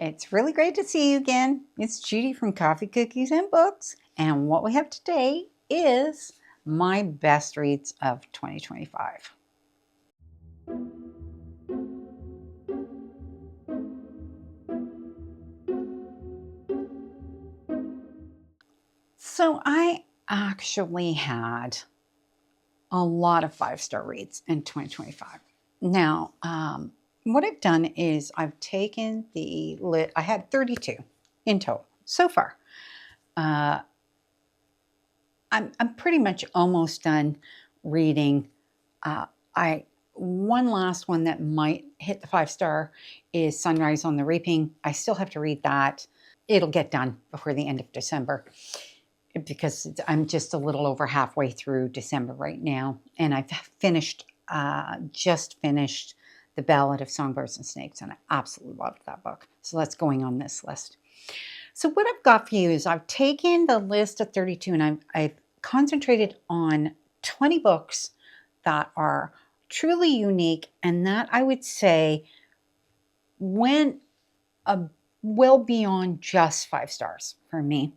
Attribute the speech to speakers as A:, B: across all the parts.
A: It's really great to see you again. It's Judy from Coffee, Cookies, and Books. And what we have today is my best reads of 2025. So I actually had a lot of 5-star reads in 2025. Now, what I've done is I've taken the list. I had 32 in total so far. I'm pretty much almost done reading. One last one that might hit the 5-star is Sunrise on the Reaping. I still have to read that. It'll get done before the end of December because I'm just a little over halfway through December right now, and I've just finished The Ballad of Songbirds and Snakes, and I absolutely loved that book. So that's going on this list. So what I've got for you is I've taken the list of 32 and I've concentrated on 20 books that are truly unique and that I would say went well beyond just 5 stars for me.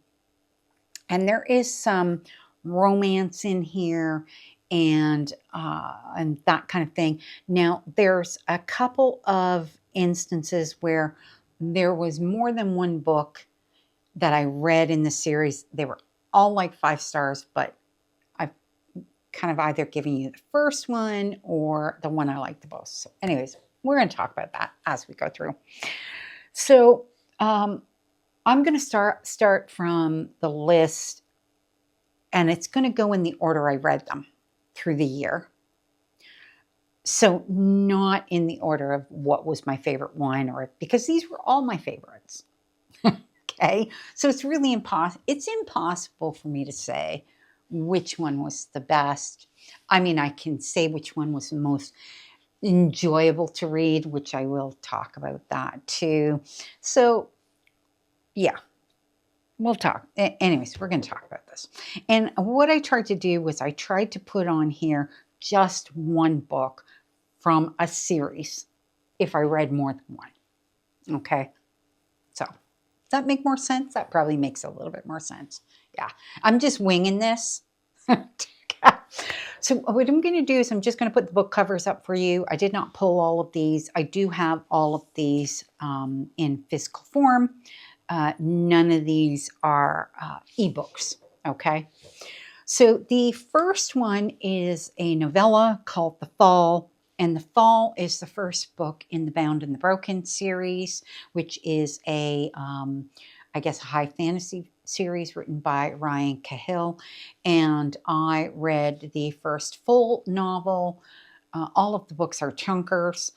A: And there is some romance in here and that kind of thing. Now, there's a couple of instances where there was more than one book that I read in the series. They were all like 5 stars, but I've kind of either given you the first one or the one I liked the most. So anyways, we're going to talk about that as we go through. So I'm going to start from the list, and it's going to go in the order I read them through the year. So not in the order of what was my favorite one, or because these were all my favorites. Okay, so it's really impossible for me to say which one was the best. I mean, I can say which one was the most enjoyable to read, which I will talk about that too. So yeah, we'll talk. Anyways, we're going to talk about this. And what I tried to do was I tried to put on here just one book from a series if I read more than one. Okay, so does that make more sense? That probably makes a little bit more sense. Yeah, I'm just winging this. So what I'm going to do is I'm just going to put the book covers up for you. I did not pull all of these. I do have all of these in physical form. None of these are ebooks, okay? So the first one is a novella called The Fall, and The Fall is the first book in the Bound and the Broken series, which is I guess, a high fantasy series written by Ryan Cahill. And I read the first full novel. All of the books are chunkers.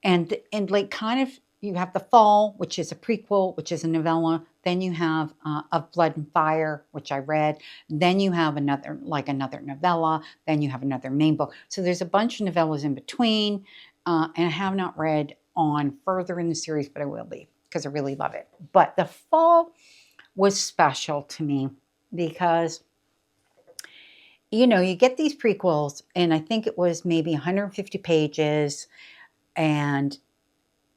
A: And like kind of, you have The Fall, which is a prequel, which is a novella. Then you have Of Blood and Fire, which I read. Then you have another novella. Then you have another main book. So there's a bunch of novellas in between. And I have not read on further in the series, but I will be because I really love it. But The Fall was special to me because, you know, you get these prequels, and I think it was maybe 150 pages, and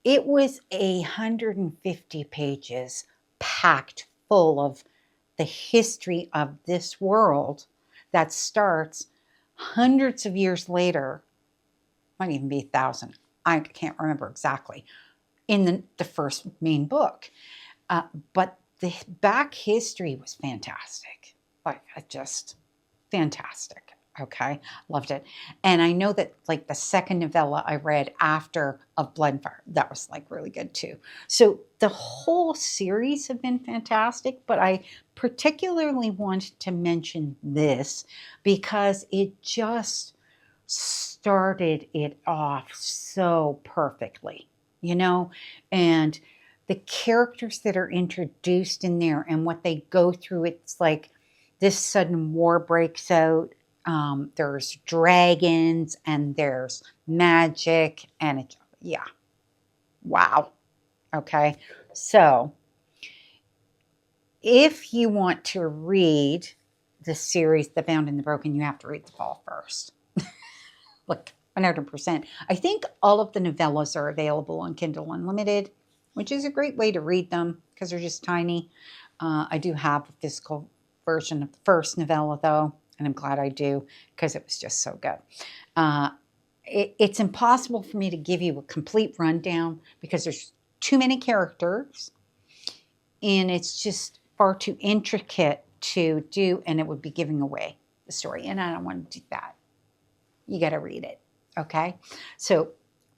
A: it was 150 pages packed full of the history of this world that starts hundreds of years later, might even be 1,000. I can't remember exactly, in the first main book. But the back history was fantastic. Like, just fantastic. Okay, loved it. And I know that like the second novella I read after Of Blood and Fire, that was like really good too. So the whole series have been fantastic, but I particularly wanted to mention this because it just started it off so perfectly, you know, and the characters that are introduced in there and what they go through, it's like this sudden war breaks out. There's dragons and there's magic and yeah. Wow. Okay. So if you want to read the series, The Bound and the Broken, you have to read The Fall first. Look, 100%. I think all of the novellas are available on Kindle Unlimited. which is a great way to read them because they're just tiny. I do have a physical version of the first novella, though, and I'm glad I do because it was just so good. It's impossible for me to give you a complete rundown because there's too many characters, and it's just far too intricate to do, and it would be giving away the story, and I don't want to do that. You got to read it, okay? So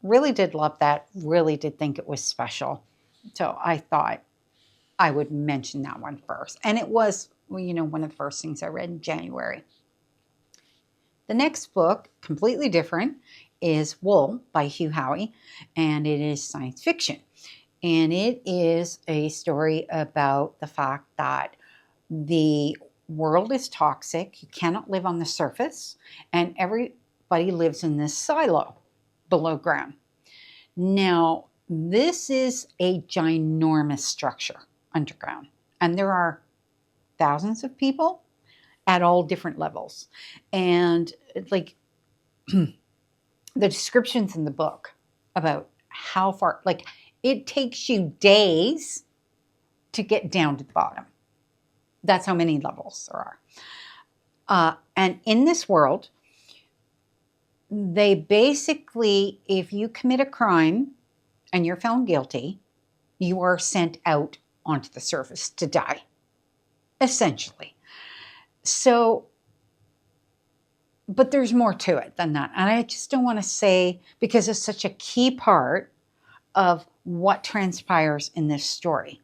A: really did love that, really did think it was special. So I thought I would mention that one first. And it was, well, you know, one of the first things I read in January. The next book, completely different, is Wool by Hugh Howey, and it is science fiction. And it is a story about the fact that the world is toxic, you cannot live on the surface, and everybody lives in this silo below ground. Now, this is a ginormous structure underground, and there are thousands of people at all different levels. And like the descriptions in the book about how far, like it takes you days to get down to the bottom. That's how many levels there are. And in this world, they basically, if you commit a crime and you're found guilty, you are sent out onto the surface to die, essentially. So, but there's more to it than that. And I just don't want to say, because it's such a key part of what transpires in this story.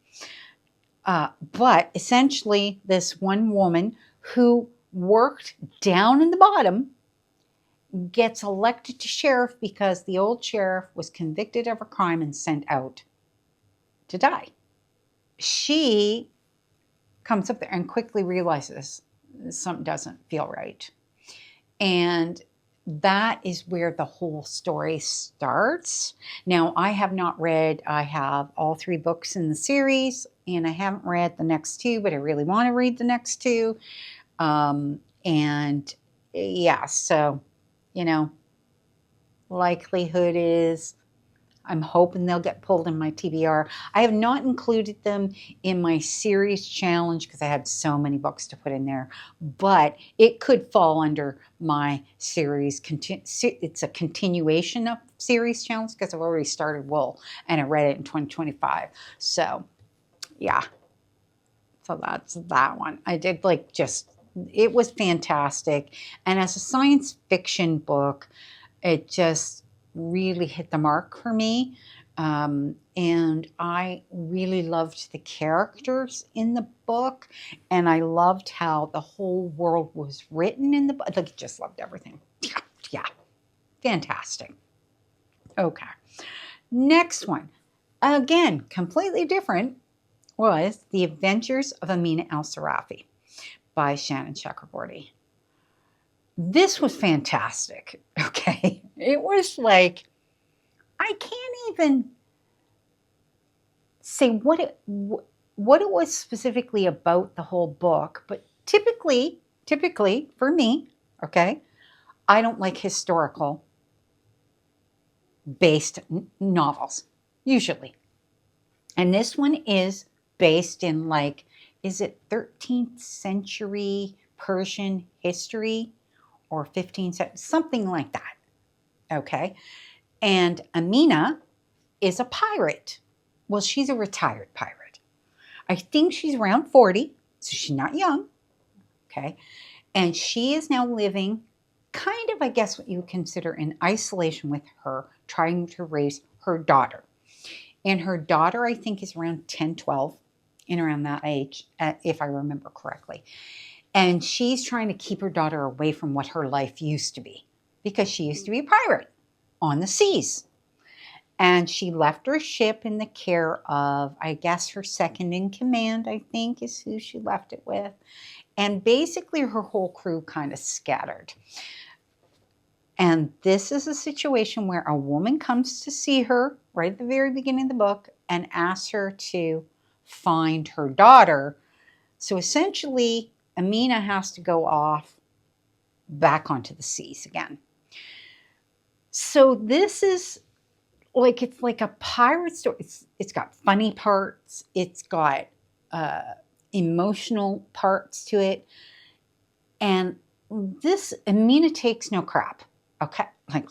A: But essentially, this one woman who worked down in the bottom gets elected to sheriff because the old sheriff was convicted of a crime and sent out to die. She comes up there and quickly realizes something doesn't feel right. And that is where the whole story starts. Now, I have not read, I have all 3 books in the series, and I haven't read the next 2, but I really want to read the next 2. And yeah, so, you know, likelihood is I'm hoping they'll get pulled in my TBR. I have not included them in my series challenge because I had so many books to put in there, but it could fall under my series. It's a continuation of series challenge because I've already started Wool and I read it in 2025. So yeah, so that's that one. I did like just, it was fantastic. And as a science fiction book, it just really hit the mark for me. And I really loved the characters in the book. And I loved how the whole world was written in the book. Like, just loved everything. Yeah. Fantastic. Okay. Next one. Again, completely different, was The Adventures of Amina al-Sirafi by Shannon Chakraborty. This was fantastic, okay? It was like, I can't even say what it was specifically about the whole book, but typically for me, okay, I don't like historical based novels, usually. And this one is based in like, is it 13th century Persian history? Or 15, something like that, okay? And Amina is a pirate. Well, she's a retired pirate. I think she's around 40, so she's not young, okay? And she is now living kind of, I guess, what you would consider in isolation with her, trying to raise her daughter. And her daughter, I think, is around 10, 12, in around that age, if I remember correctly. And she's trying to keep her daughter away from what her life used to be, because she used to be a pirate on the seas. And she left her ship in the care of, I guess, her second in command, I think, is who she left it with. And basically her whole crew kind of scattered. And this is a situation where a woman comes to see her right at the very beginning of the book and asks her to find her daughter. So essentially, Amina has to go off back onto the seas again. So this is it's like a pirate story. It's got funny parts. It's got emotional parts to it. And this, Amina takes no crap. Okay? Like,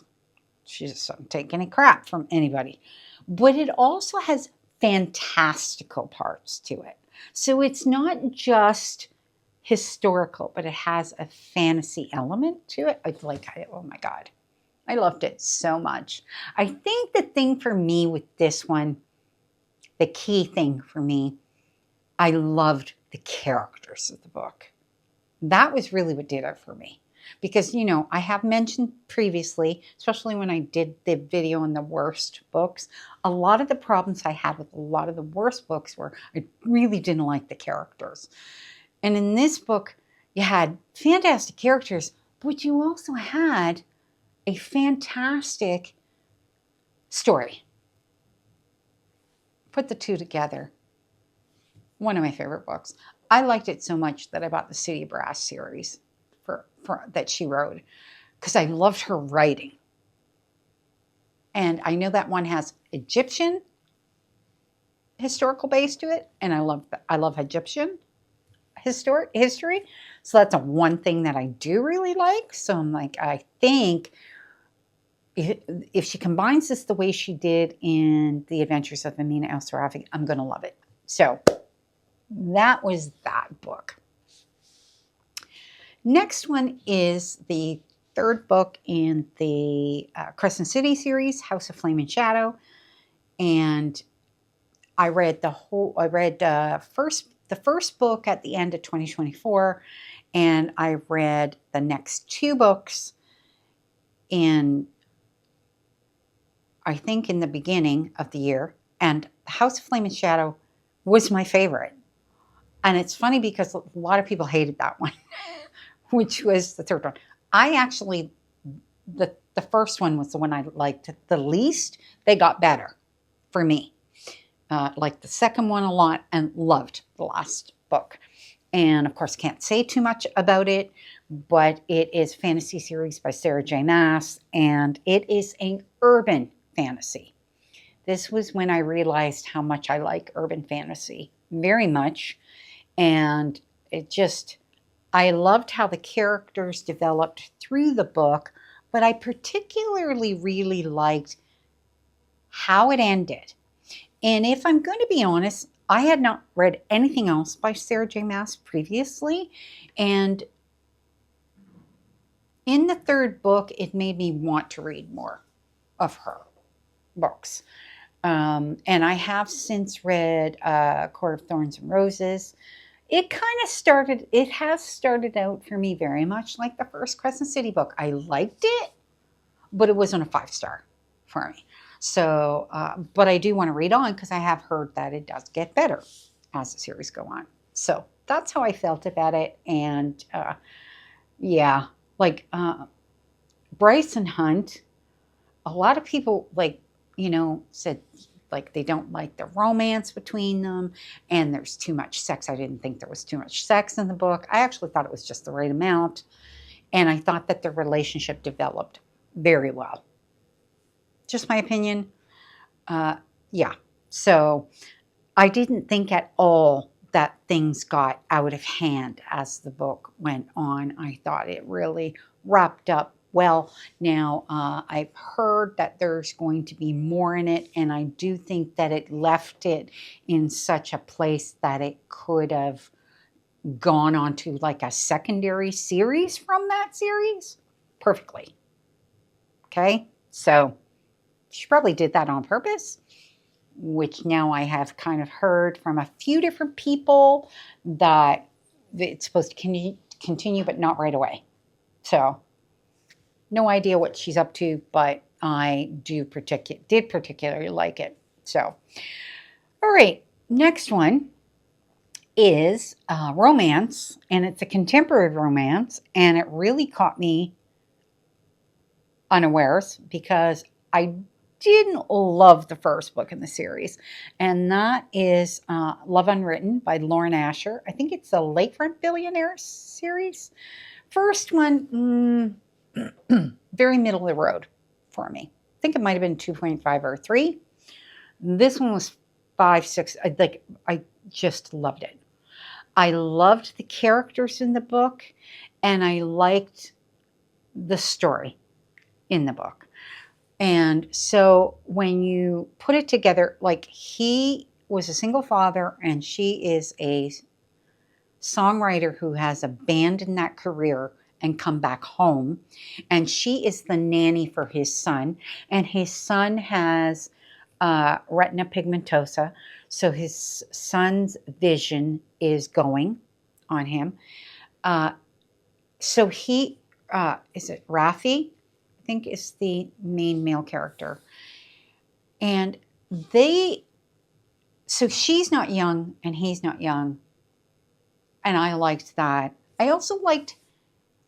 A: she just doesn't take any crap from anybody. But it also has fantastical parts to it. So it's not just historical, but it has a fantasy element to it. It's like, oh my God. I loved it so much. I think the thing for me with this one, the key thing for me, I loved the characters of the book. That was really what did it for me. Because, you know, I have mentioned previously, especially when I did the video on the worst books, a lot of the problems I had with a lot of the worst books were I really didn't like the characters. And in this book, you had fantastic characters, but you also had a fantastic story. Put the two together. One of my favorite books. I liked it so much that I bought the City of Brass series for that she wrote because I loved her writing. And I know that one has Egyptian historical base to it, and I love Egyptian history. So that's one thing that I do really like. So I'm like, I think if she combines this the way she did in The Adventures of Amina al-Sirafi, I'm going to love it. So that was that book. Next one is the third book in the Crescent City series, House of Flame and Shadow. And I read the first book at the end of 2024, and I read the next two books I think in the beginning of the year, and House of Flame and Shadow was my favorite. And it's funny because a lot of people hated that one, which was the third one. I actually, the first one was the one I liked the least. They got better for me. Liked the second one a lot and loved the last book. And of course, can't say too much about it, but it is a fantasy series by Sarah J. Maas, and it is an urban fantasy. This was when I realized how much I like urban fantasy, very much. And I loved how the characters developed through the book, but I particularly really liked how it ended. And if I'm going to be honest, I had not read anything else by Sarah J. Maas previously. And in the third book, it made me want to read more of her books. And I have since read Court of Thorns and Roses. It has started out for me very much like the first Crescent City book. I liked it, but it wasn't a 5-star for me. So, but I do want to read on because I have heard that it does get better as the series go on. So that's how I felt about it. And yeah, like Bryson Hunt, a lot of people said like they don't like the romance between them and there's too much sex. I didn't think there was too much sex in the book. I actually thought it was just the right amount. And I thought that the relationship developed very well. Just my opinion. Yeah. So I didn't think at all that things got out of hand as the book went on. I thought it really wrapped up well. Now, I've heard that there's going to be more in it, and I do think that it left it in such a place that it could have gone on to like a secondary series from that series perfectly. Okay? So she probably did that on purpose, which now I have kind of heard from a few different people that it's supposed to continue, but not right away. So no idea what she's up to, but I did particularly like it. So, all right, next one is romance, and it's a contemporary romance, and it really caught me unawares because I didn't love the first book in the series, and that is Love Unwritten by Lauren Asher. I think it's the Lakefront Billionaire series. First one, very middle of the road for me. think it might have been 2.5 or 3. This one was 5, 6. I just loved it. I loved the characters in the book, and I liked the story in the book. And so when you put it together, like he was a single father and she is a songwriter who has abandoned that career and come back home. And she is the nanny for his son. And his son has retina pigmentosa. So his son's vision is going on him. So he, is it Rafi? I think is the main male character. And so she's not young and he's not young. And I liked that. I also liked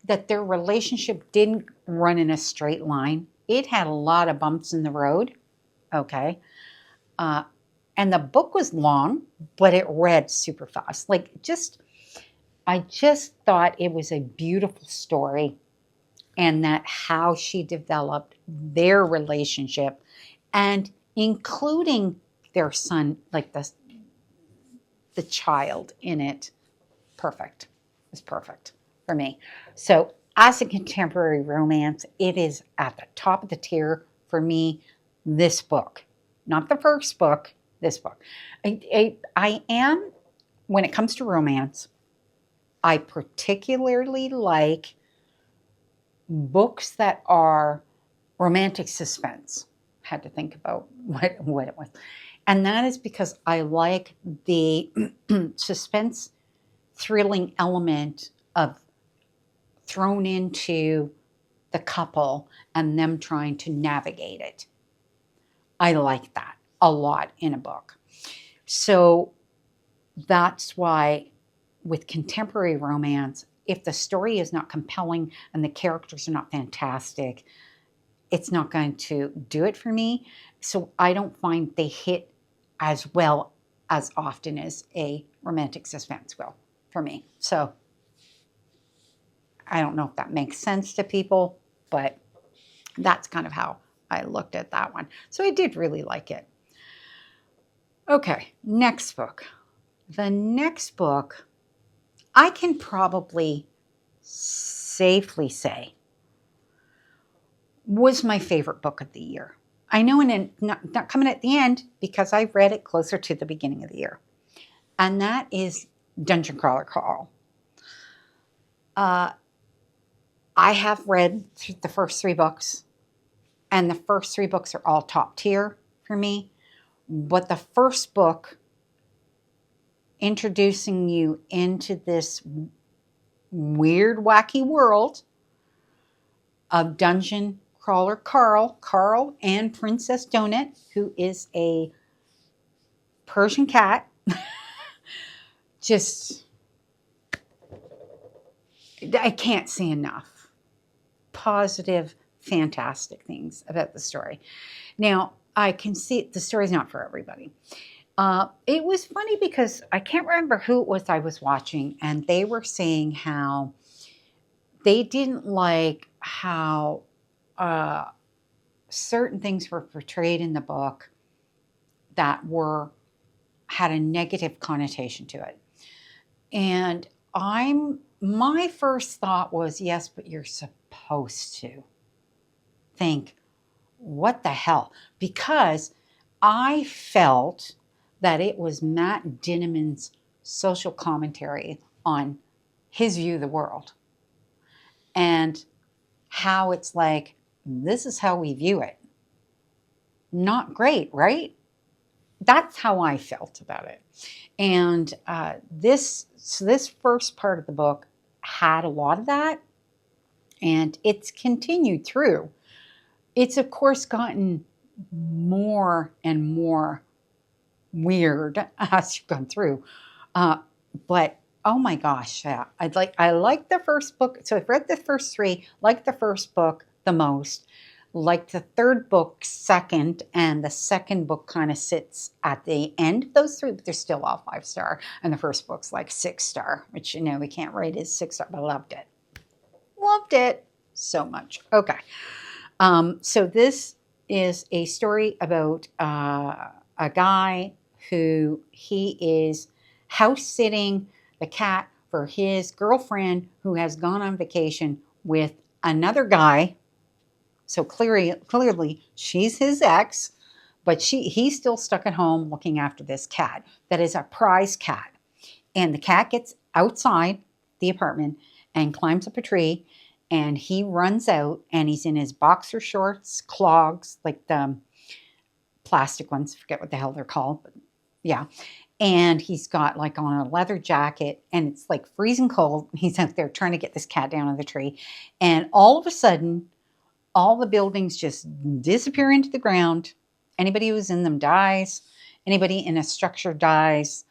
A: that their relationship didn't run in a straight line. It had a lot of bumps in the road. Okay. And the book was long, but it read super fast. I just thought it was a beautiful story, and that how she developed their relationship and including their son, like the child in it. Perfect. It was perfect for me. So as a contemporary romance, it is at the top of the tier for me, this book. Not the first book, this book. I am, when it comes to romance, I particularly like books that are romantic suspense. Had to think about what it was. And that is because I like the suspense, thrilling element of thrown into the couple and them trying to navigate it. I like that a lot in a book. So that's why with contemporary romance, if the story is not compelling and the characters are not fantastic, it's not going to do it for me. So I don't find they hit as well as often as a romantic suspense will for me. So I don't know if that makes sense to people, but that's kind of how I looked at that one. So I did really like it. Okay, next book. The next book, I can probably safely say, was my favorite book of the year. I know, and not coming at the end because I read it closer to the beginning of the year. And that is Dungeon Crawler Call. I have read the first 3 books, and the first 3 books are all top tier for me. But the first book, introducing you into this weird, wacky world of Dungeon Crawler Carl and Princess Donut, who is a Persian cat. Just, I can't say enough positive, fantastic things about the story. Now, I can see the story's not for everybody. It was funny because I can't remember who it was I was watching, and they were saying how they didn't like how certain things were portrayed in the book that had a negative connotation to it. And my first thought was, yes, but you're supposed to think, what the hell? Because I felt that it was Matt Dinniman's social commentary on his view of the world. And how it's like, this is how we view it. Not great, right? That's how I felt about it. And this first part of the book had a lot of that. And it's continued through. It's, of course, gotten more and more weird as you've gone through. But oh my gosh, yeah. I like the first book. So I've read the first 3, liked the first book the most, liked the third book second, and the second book kind of sits at the end of those 3, but they're still all 5-star. And the first book's like 6-star, which, you know, we can't rate as 6-star, but I loved it. Loved it so much. Okay. So this is a story about a guy who he is house sitting the cat for his girlfriend who has gone on vacation with another guy. So clearly she's his ex, but he's still stuck at home looking after this cat that is a prize cat. And the cat gets outside the apartment and climbs up a tree, and he runs out, and he's in his boxer shorts, clogs, like the plastic ones, forget what the hell they're called, but yeah. And he's got like on a leather jacket, and it's like freezing cold. He's out there trying to get this cat down on the tree. And all of a sudden, all the buildings just disappear into the ground. Anybody who's in them dies. Anybody in a structure dies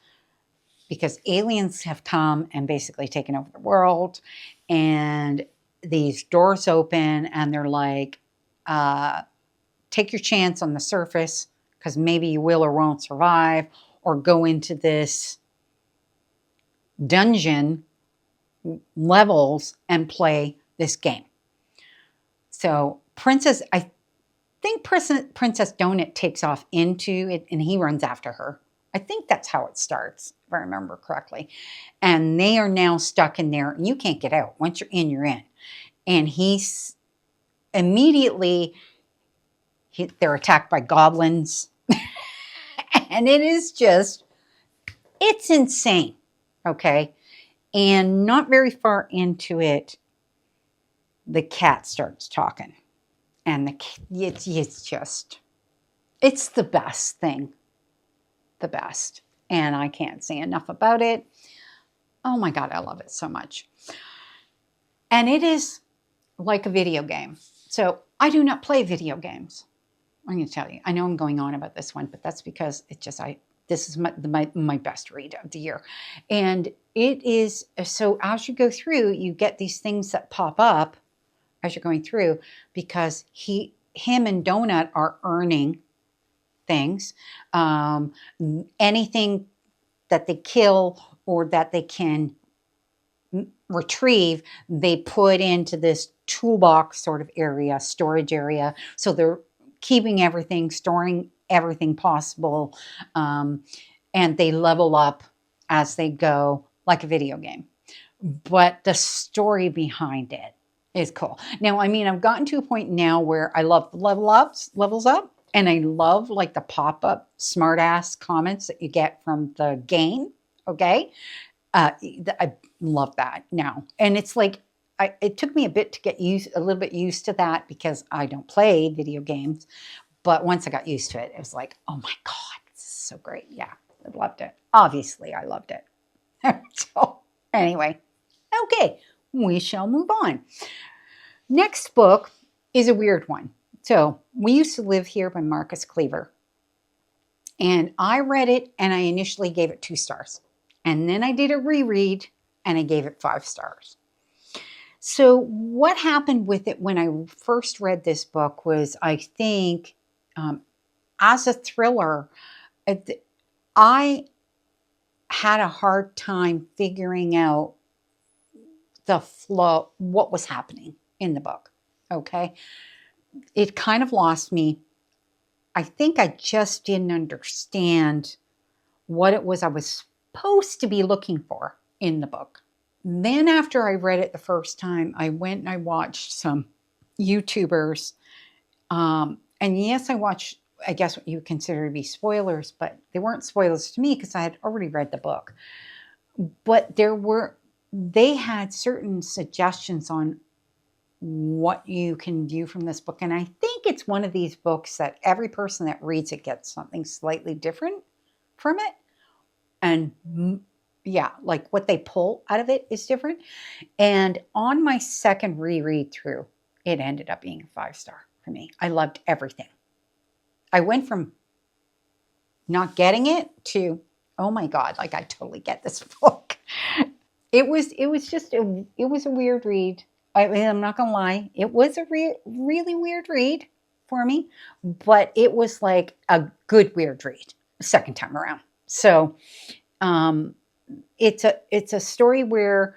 A: because aliens have come and basically taken over the world. And these doors open, and they're like, take your chance on the surface because maybe you will or won't survive, or go into this dungeon levels and play this game. So I think Princess Donut takes off into it, and he runs after her. I think that's how it starts, if I remember correctly. And they are now stuck in there, and you can't get out. Once you're in, you're in. And he's immediately, they're attacked by goblins. And it is just, it's insane. Okay. And not very far into it, the cat starts talking. And it's just, it's the best thing. The best. And I can't say enough about it. Oh my God, I love it so much. And it is like a video game. So I do not play video games. I'm going to tell you. I know I'm going on about this one, but that's because it's just, this is my best read of the year. And it is, so as you go through, you get these things that pop up as you're going through, because him and Donut are earning things. Anything that they kill or that they can retrieve, they put into this toolbox sort of area, storage area. So they're keeping everything, storing everything possible. And they level up as they go, like a video game. But the story behind it is cool. Now, I mean, I've gotten to a point now where I love levels up. And I love like the pop-up smart-ass comments that you get from the game, okay? I love that now. And it's like, it took me a bit to get a little bit used to that because I don't play video games. But once I got used to it, it was like, oh my God, this is so great. Yeah, I loved it. Obviously, I loved it. So anyway, okay, we shall move on. Next book is a weird one. So, We Used to Live Here by Marcus Kliewer. And I read it, and I initially gave it 2 stars. And then I did a reread, and I gave it 5 stars. So what happened with it when I first read this book was, I think, as a thriller, I had a hard time figuring out the flow, what was happening in the book, okay? It kind of lost me. I think I just didn't understand what it was I was supposed to be looking for in the book. Then after I read it the first time, I went and I watched some YouTubers. And yes, I watched, I guess what you consider to be spoilers, but they weren't spoilers to me because I had already read the book. But they had certain suggestions on what you can view from this book. And I think it's one of these books that every person that reads it gets something slightly different from it. And yeah, like what they pull out of it is different. And on my second reread through, it ended up being a 5-star for me. I loved everything. I went from not getting it to, oh my God, like I totally get this book. It was a weird read. I mean, I'm not going to lie. It was a really weird read for me, but it was like a good weird read second time around. So it's a story where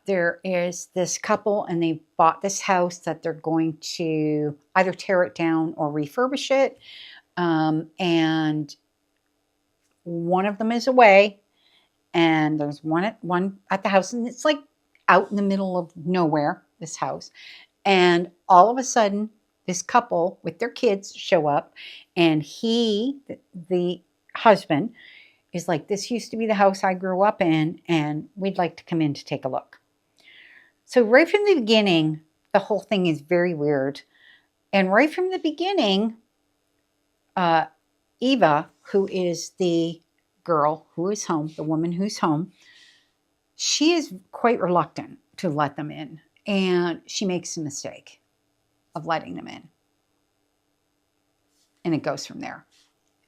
A: there is this couple and they bought this house that they're going to either tear it down or refurbish it. And one of them is away and there's one at the house, and it's like out in the middle of nowhere, this house. And all of a sudden, this couple with their kids show up, and the husband, is like, this used to be the house I grew up in, and we'd like to come in to take a look. So right from the beginning, the whole thing is very weird. And right from the beginning, Eva, who is the girl who is home, the woman who's home, she is quite reluctant to let them in. And she makes a mistake of letting them in. And it goes from there.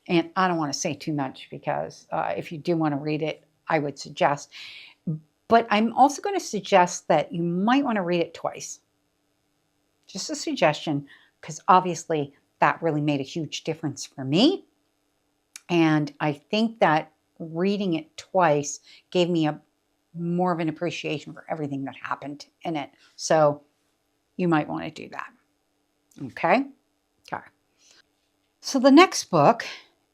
A: And I don't want to say too much because if you do want to read it, I would suggest. But I'm also going to suggest that you might want to read it twice. Just a suggestion, because obviously that really made a huge difference for me. And I think that reading it twice gave me more of an appreciation for everything that happened in it. So you might want to do that. Okay? Okay. So the next book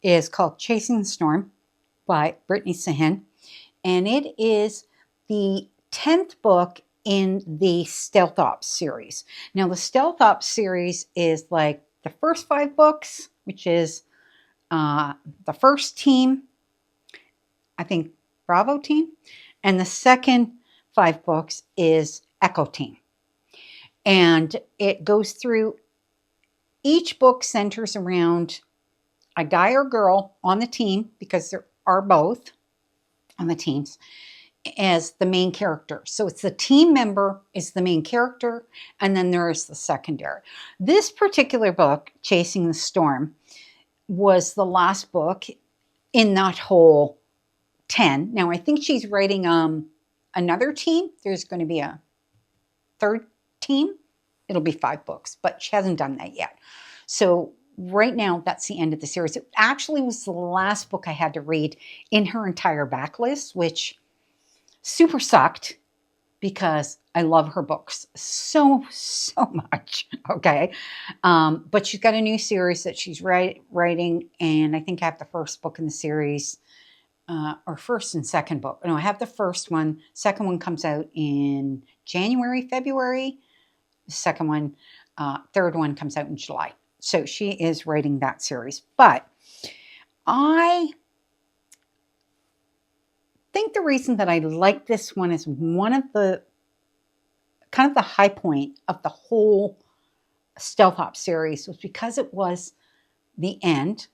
A: is called Chasing the Storm by Brittney Sahin. And it is the 10th book in the Stealth Ops series. Now, the Stealth Ops series is like the first 5 books, which is the first team, I think Bravo team, and the second 5 books is Echo team. And it goes through, each book centers around a guy or girl on the team, because there are both on the teams, as the main character. So it's the team member is the main character, and then there is the secondary. This particular book, Chasing the Storm, was the last book in that whole 10. Now, I think she's writing another team. There's going to be a third team. It'll be 5 books, but she hasn't done that yet. So right now, that's the end of the series. It actually was the last book I had to read in her entire backlist, which super sucked because I love her books so much. Okay. But she's got a new series that she's writing. And I think I have the first book in the series, or first and second book. No, I have the first one. Second one comes out in January, February. The second one, third one comes out in July. So she is writing that series. But I think the reason that I like this one is one of the kind of the high point of the whole Stealth Ops series was because it was the end,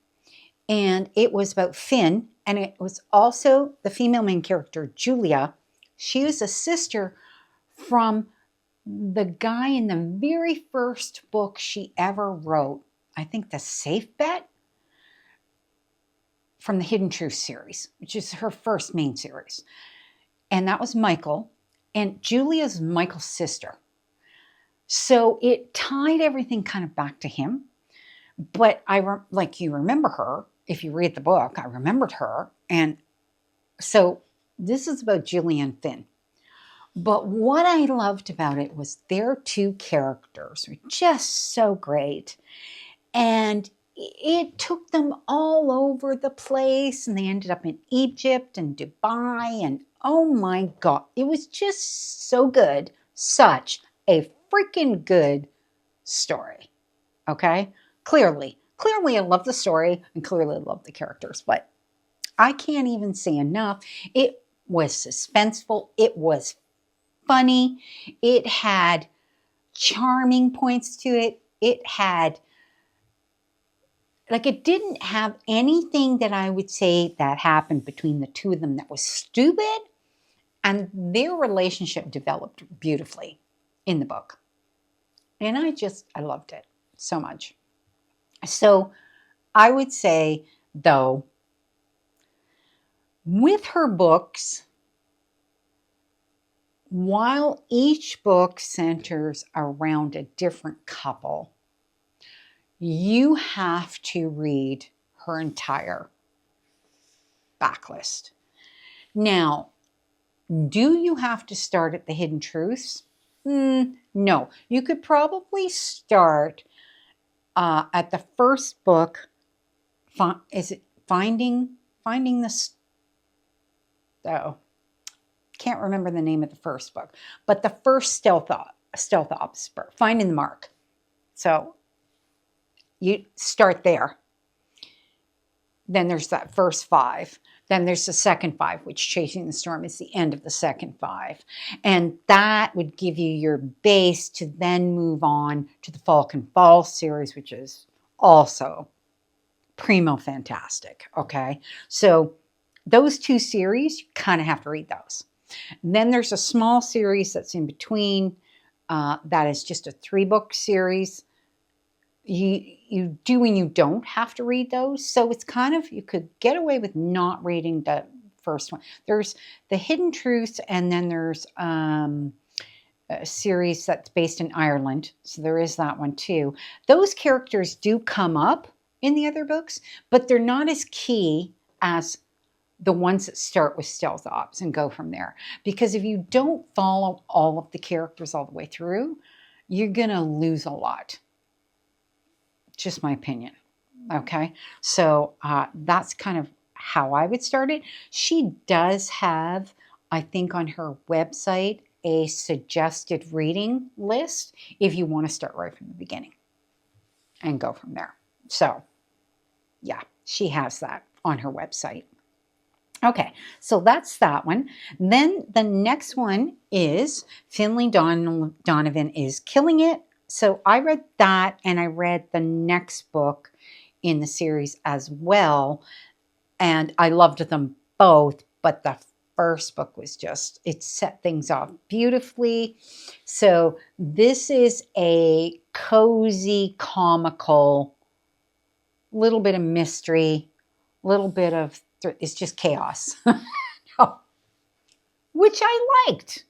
A: and it was about Finn, and it was also the female main character, Julia. She was a sister from the guy in the very first book she ever wrote, I think The Safe Bet, from the Hidden Truth series, which is her first main series. And that was Michael. And Julia's Michael's sister. So it tied everything kind of back to him. But like you remember her, if you read the book, I remembered her. And so this is about Julia and Finn. But what I loved about it was their 2 characters were just so great. And it took them all over the place, and they ended up in Egypt and Dubai, and oh my God, it was just so good. Such a freaking good story. Okay? Clearly I love the story, and clearly I love the characters, but I can't even say enough. It was suspenseful. It was funny. It had charming points to it. It didn't have anything that I would say that happened between the 2 of them that was stupid, and their relationship developed beautifully in the book. And I loved it so much. So I would say, though, with her books, while each book centers around a different couple, you have to read her entire backlist. Now, Do you have to start at the Hidden Truths? No. You could probably start at the first book. Is it Finding the... Oh, can't remember the name of the first book. But the first Stealth Ops, Finding the Mark. So you start there. Then there's that first 5. Then there's the second 5, which Chasing the Storm is the end of the second 5. And that would give you your base to then move on to the Falcon Falls series, which is also primo fantastic. Okay. So those 2 series, you kind of have to read those. And then there's a small series that's in between. That is just a 3-book series. You do and you don't have to read those. So it's kind of, you could get away with not reading the first one. There's the Hidden Truths, and then there's a series that's based in Ireland. So there is that one too. Those characters do come up in the other books, but they're not as key as the ones that start with Stealth Ops and go from there. Because if you don't follow all of the characters all the way through, you're going to lose a lot. Just my opinion. Okay. So that's kind of how I would start it. She does have, I think, on her website, a suggested reading list if you want to start right from the beginning and go from there. So yeah, she has that on her website. Okay, so that's that one. Then the next one is Finlay Donovan is Killing It. So I read that, and I read the next book in the series as well. And I loved them both, but the first book was just, it set things off beautifully. So this is a cozy, comical, little bit of mystery, little bit of, it's just chaos, which I liked.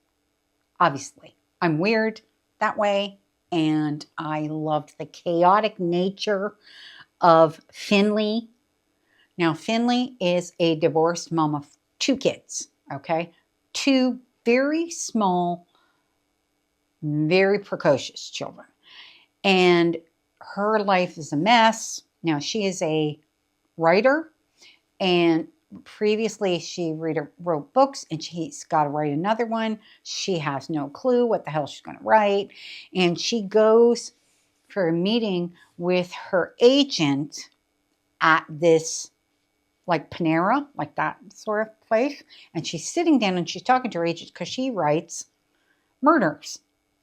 A: Obviously, I'm weird that way. And I loved the chaotic nature of Finlay. Now, Finlay is a divorced mom of 2 kids, okay? 2 very small, very precocious children. And her life is a mess. Now, she is a writer, and previously she wrote books, and she's got to write another one. She has no clue what the hell she's going to write. And she goes for a meeting with her agent at this, like Panera, like that sort of place. And she's sitting down and she's talking to her agent because she writes murder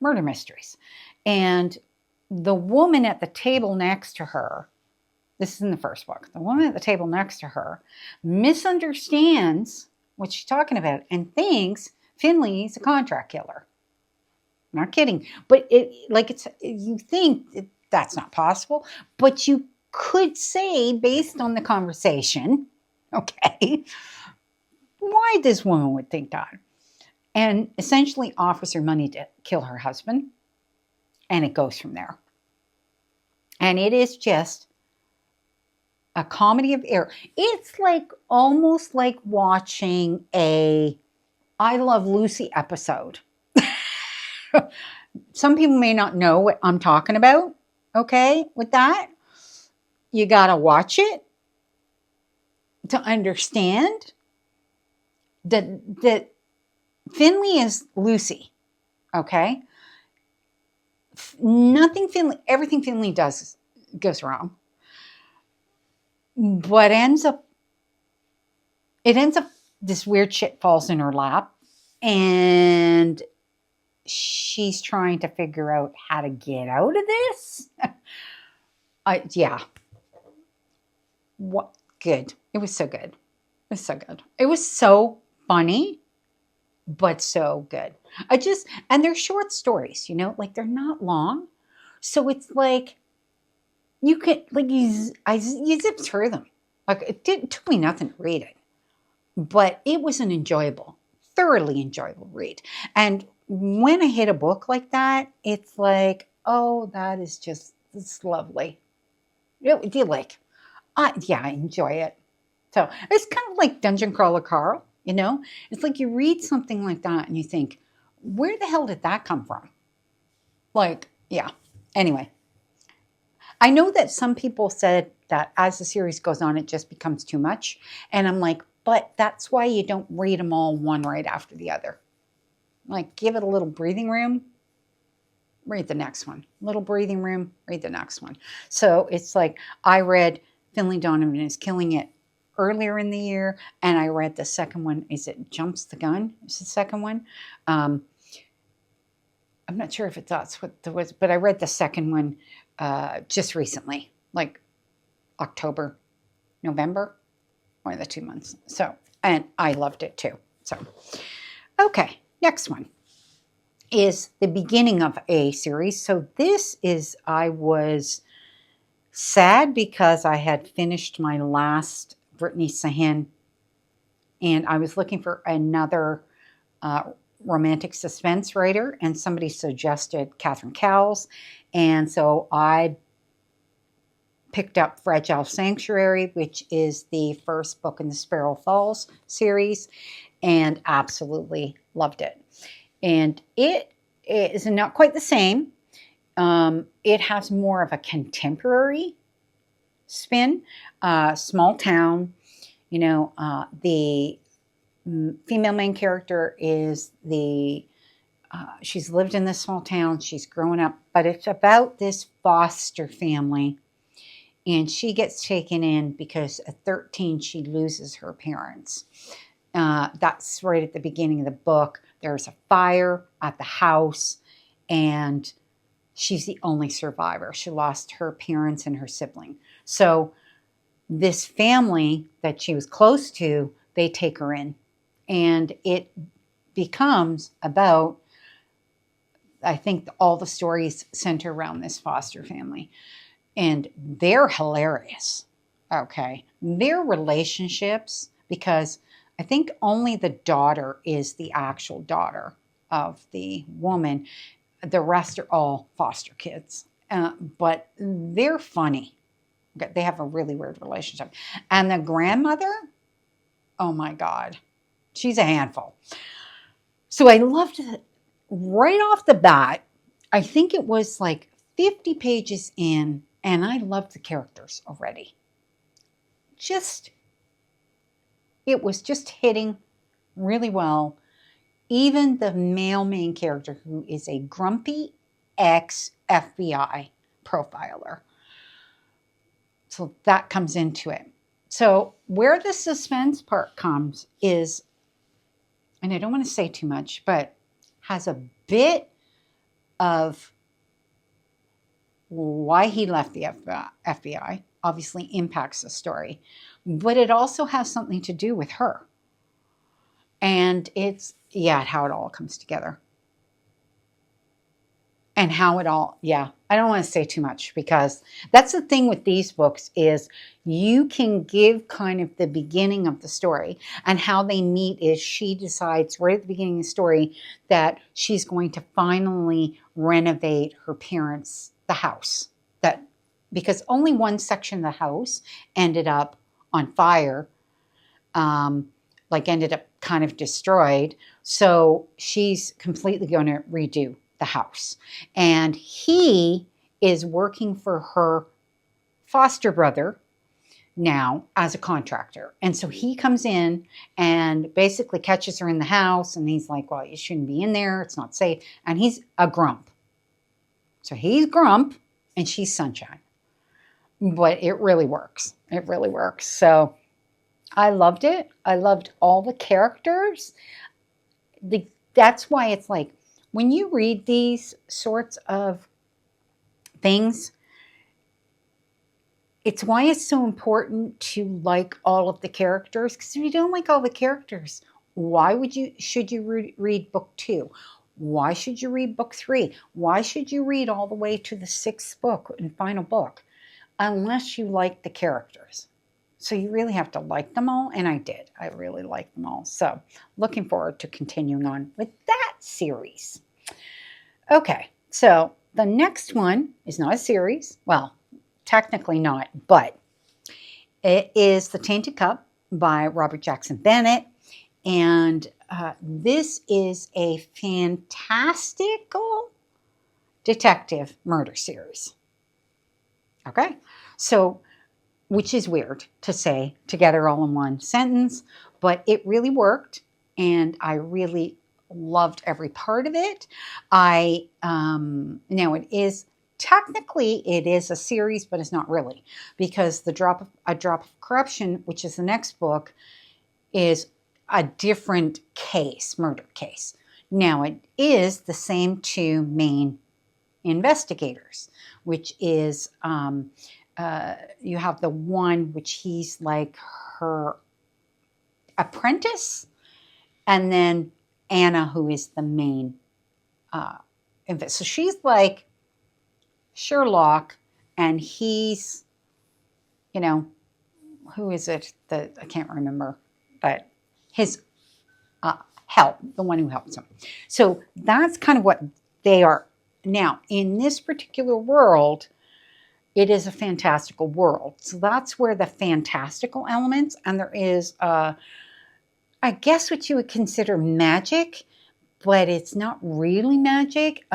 A: mysteries. And the woman at the table next to her, this is in the first book, the woman at the table next to her misunderstands what she's talking about and thinks Finlay's a contract killer. Not kidding. But you think that's not possible, but you could say, based on the conversation, okay, why this woman would think that. And essentially offers her money to kill her husband. And it goes from there. And it is just a comedy of error. It's like almost like watching a I Love Lucy episode. Some people may not know what I'm talking about, okay, with that. You got to watch it to understand that Finlay is Lucy, okay? Everything Finlay does goes wrong. But it ends up this weird shit falls in her lap, and she's trying to figure out how to get out of this. Yeah. What good. It was so good. It was so good. It was so funny, but so good. And they're short stories, like they're not long. So it's like, you could, like, you zip through them. Like, it took me nothing to read it. But it was an thoroughly enjoyable read. And when I hit a book like that, it's like, oh, it's lovely. Yeah, I enjoy it. So it's kind of like Dungeon Crawler Carl. you know? It's like you read something like that and you think, where the hell did that come from? Like, yeah. Anyway, I know that some people said that as the series goes on, it just becomes too much. And I'm like, but that's why you don't read them all one right after the other. Like, give it a little breathing room, read the next one. Little breathing room, read the next one. So it's like I read Finlay Donovan is Killing It earlier in the year, and I read the second one. Is it Jumps the Gun? Is the second one? I'm not sure if that's what it was, but I read the second one just recently, like October, November, one of the 2 months. So, and I loved it too. So, okay, next one is the beginning of a series. So this is, I was sad because I had finished my last Brittney Sahin, and I was looking for another romantic suspense writer, and somebody suggested Catherine Cowles, and so I picked up Fragile Sanctuary, which is the first book in the Sparrow Falls series, and absolutely loved it. And it is not quite the same. It has more of a contemporary spin, small town. You know, the female main character is she's lived in this small town, she's grown up, but it's about this foster family, and she gets taken in because at 13 she loses her parents. That's right at the beginning of the book. There's a fire at the house, and she's the only survivor. She lost her parents and her sibling. So this family that she was close to, they take her in. And it becomes about, I think all the stories center around this foster family. And they're hilarious, okay? Their relationships, because I think only the daughter is the actual daughter of the woman. The rest are all foster kids. But they're funny. They have a really weird relationship. And the grandmother, oh my God, she's a handful. So I loved it right off the bat. I think it was like 50 pages in, and I loved the characters already. It was just hitting really well. Even the male main character, who is a grumpy ex-FBI profiler. So that comes into it. So where the suspense part comes is, and I don't want to say too much, but has a bit of why he left the FBI, obviously impacts the story, but it also has something to do with her. And it's, how it all comes together. And how it all, I don't want to say too much, because that's the thing with these books is you can give kind of the beginning of the story, and how they meet is she decides right at the beginning of the story that she's going to finally renovate her parents' the house, because only one section of the house ended up on fire, ended up kind of destroyed. So she's completely going to redo the house. And he is working for her foster brother now as a contractor. And so he comes in and basically catches her in the house, and he's like, well, you shouldn't be in there. It's not safe. And he's a grump. So he's grump and she's sunshine. But it really works. It really works. So I loved it. I loved all the characters. That's why it's like, when you read these sorts of things, it's why it's so important to like all of the characters. Because if you don't like all the characters, should you read book 2? Why should you read book 3? Why should you read all the way to the 6th book and final book? Unless you like the characters. So you really have to like them all, and I did. I really liked them all. So looking forward to continuing on with that series. Okay, so the next one is not a series. Well, technically not, but it is The Tainted Cup by Robert Jackson Bennett. And this is a fantastical detective murder series. Okay, so, which is weird to say together all in one sentence, but it really worked, and I really loved every part of it. Now it is technically it is a series, but it's not really, because a drop of corruption, which is the next book, is a different case, murder case. Now it is the same two main investigators, which is you have the one which he's like her apprentice, and then Anna, who is the main so she's like Sherlock, and he's, who is it that I can't remember, but his help, the one who helps him. So that's kind of what they are. Now, in this particular world, it is a fantastical world. So that's where the fantastical elements, and there is, I guess what you would consider magic, but it's not really magic.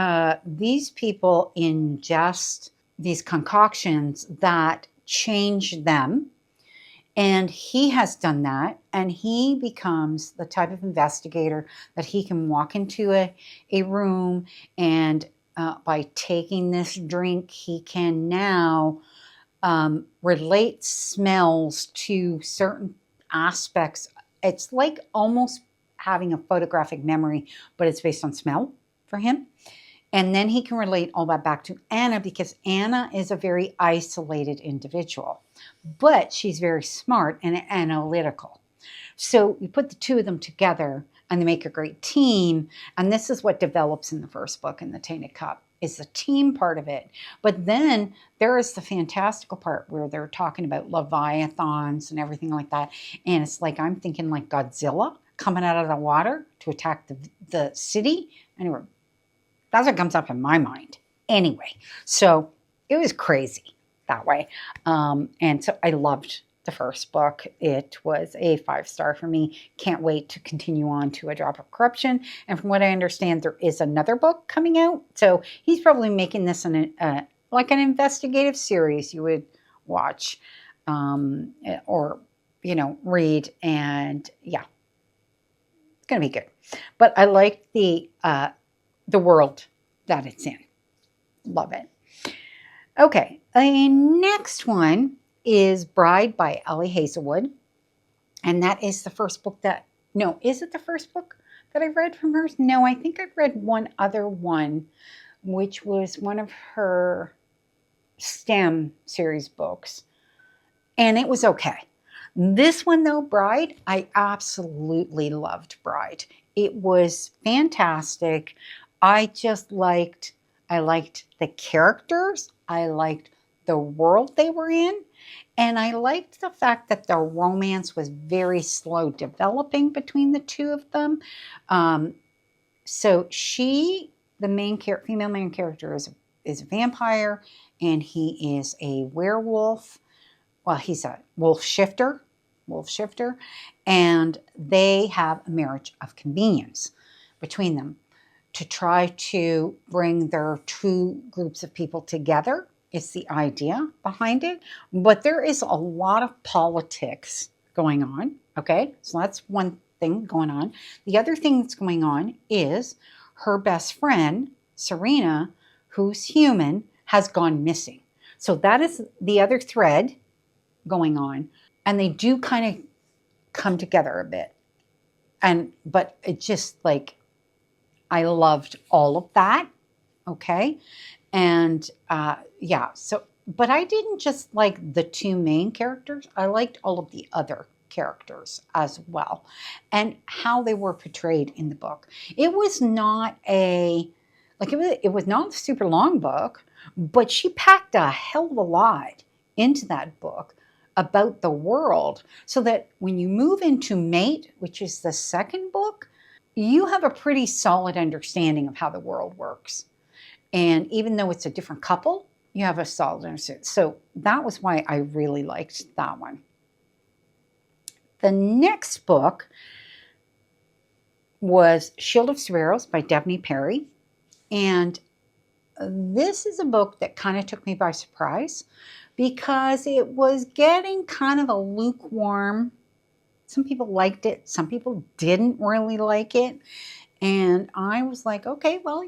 A: These people ingest these concoctions that change them. And he has done that, and he becomes the type of investigator that he can walk into a room, and by taking this drink, he can now relate smells to certain aspects. It's like almost having a photographic memory, but it's based on smell for him. And then he can relate all that back to Anna, because Anna is a very isolated individual, but she's very smart and analytical. So you put the two of them together and they make a great team. And this is what develops in the first book in the Tainted Cup, is the team part of it. But then there is the fantastical part where they're talking about leviathans and everything like that. And it's like, I'm thinking like Godzilla coming out of the water to attack the city. Anyway, that's what comes up in my mind. Anyway, so it was crazy that way. And so I loved the first book. It was a 5-star for me. Can't wait to continue on to A Drop of Corruption. And from what I understand, there is another book coming out. So he's probably making this like an investigative series you would watch or, read. And yeah, it's going to be good. But I like the world that it's in. Love it. Okay, the next one is Bride by Ali Hazelwood. And that is the first book is it the first book that I've read from hers? No, I think I've read one other one, which was one of her STEM series books. And it was okay. This one though, Bride, I absolutely loved Bride. It was fantastic. I liked the characters. I liked the world they were in. And I liked the fact that the romance was very slow developing between the two of them. So the female main character is a vampire, and he is a werewolf. Well, he's a wolf shifter, and they have a marriage of convenience between them to try to bring their two groups of people together. It's the idea behind it. But there is a lot of politics going on, okay? So that's one thing going on. The other thing that's going on is her best friend, Serena, who's human, has gone missing. So that is the other thread going on. And they do kind of come together a bit. But it just like, I loved all of that, okay? And but I didn't just like the two main characters. I liked all of the other characters as well, and how they were portrayed in the book. It was not it was not a super long book, but she packed a hell of a lot into that book about the world, so that when you move into Mate, which is the second book, you have a pretty solid understanding of how the world works. And even though it's a different couple, you have a solid understanding. So that was why I really liked that one. The next book was Shield of Sparrows by Devney Perry. And this is a book that kind of took me by surprise because it was getting kind of a lukewarm. Some people liked it. Some people didn't really like it. And I was like, okay, well,